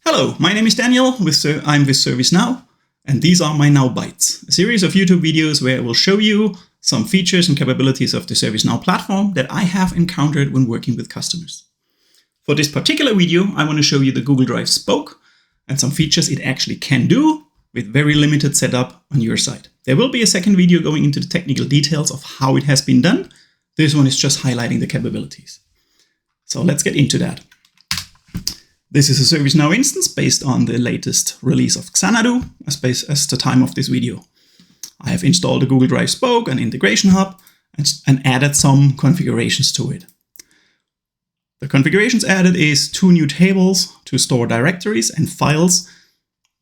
Hello, my name is Daniel, I'm with ServiceNow, and these are my Now Bites, a series of YouTube videos where I will show you some features and capabilities of the ServiceNow platform that I have encountered when working with customers. For this particular video, I want to show you the Google Drive Spoke and some features it actually can do with very limited setup on your side. There will be a second video going into the technical details of how it has been done. This one is just highlighting the capabilities. So let's get into that. This is a ServiceNow instance based on the latest release of Xanadu as the time of this video. I have installed the Google Drive Spoke and Integration Hub and added some configurations to it. The configurations added is 2 new tables to store directories and files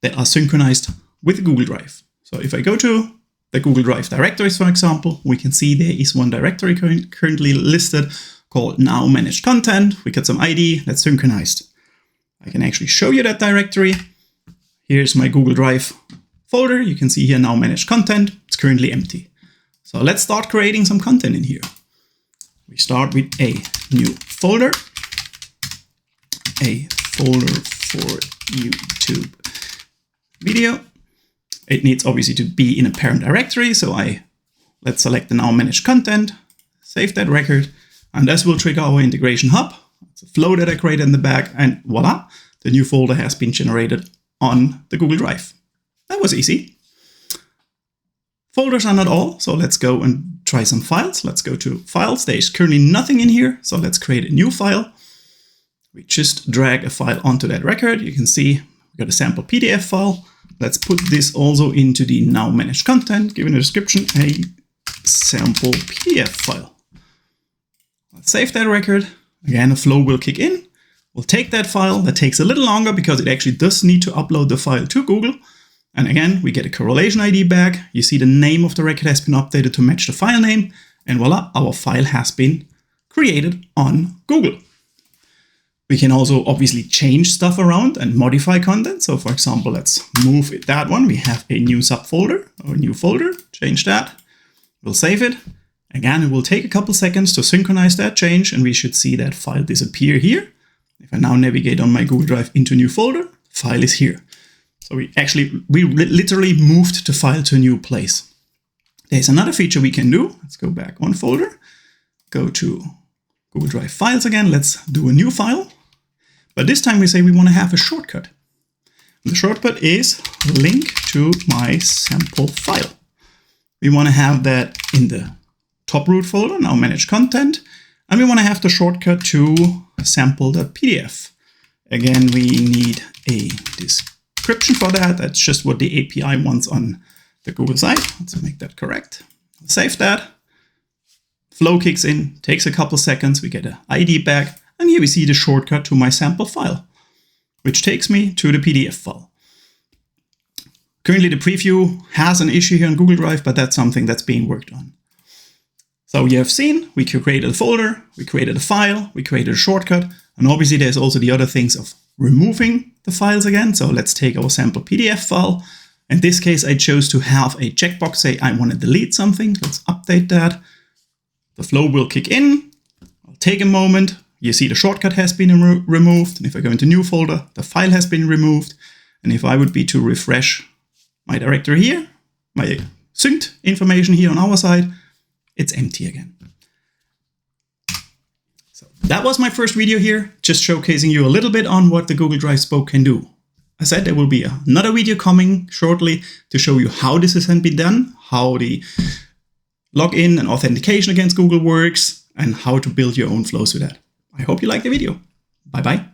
that are synchronized with Google Drive. So if I go to the Google Drive directories, for example, we can see there is one directory currently listed called Now Managed Content. We get some ID that's synchronized. I can actually show you that directory. Here's my Google Drive folder. You can see here Now Managed Content. It's currently empty. So let's start creating some content in here. We start with a new folder. A folder for YouTube video. It needs obviously to be in a parent directory. So let's select the Now Managed Content, save that record, and this will trigger our integration hub. It's a flow that I created in the back, and voila, the new folder has been generated on the Google Drive. That was easy. Folders are not all, so let's go and try some files. Let's go to Files. There's currently nothing in here, so let's create a new file. We just drag a file onto that record. You can see we got a sample PDF file. Let's put this also into the Now Managed Content, given a description, a sample PDF file. Let's save that record. Again, a flow will kick in. We'll take that file. That takes a little longer because it actually does need to upload the file to Google. And again, we get a correlation ID back. You see the name of the record has been updated to match the file name. And voila, our file has been created on Google. We can also obviously change stuff around and modify content. So for example, let's move that one. We have a new subfolder or a new folder. Change that. We'll save it. Again, it will take a couple seconds to synchronize that change, and we should see that file disappear here. If I now navigate on my Google Drive into new folder, file is here. So we literally moved the file to a new place. There's another feature we can do. Let's go back one folder, go to Google Drive Files again. Let's do a new file. But this time we say we want to have a shortcut. The shortcut is link to my sample file. We want to have that in the top root folder, Now Managed Content, and we want to have the shortcut to sample.pdf. Again, we need a description for that. That's just what the API wants on the Google side. Let's make that correct. Save that. Flow kicks in, takes a couple seconds. We get an ID back, and here we see the shortcut to my sample file, which takes me to the PDF file. Currently, the preview has an issue here on Google Drive, but that's something that's being worked on. So you have seen, we created a folder, we created a file, we created a shortcut, and obviously there's also the other things of removing the files again. So let's take our sample PDF file. In this case, I chose to have a checkbox say I want to delete something. Let's update that. The flow will kick in. I'll take a moment. You see the shortcut has been removed. And if I go into new folder, the file has been removed. And if I would be to refresh my directory here, my synced information here on our side, it's empty again. So that was my first video here, just showcasing you a little bit on what the Google Drive Spoke can do. I said there will be another video coming shortly to show you how this has been done, how the login and authentication against Google works, and how to build your own flows with that. I hope you liked the video. Bye-bye.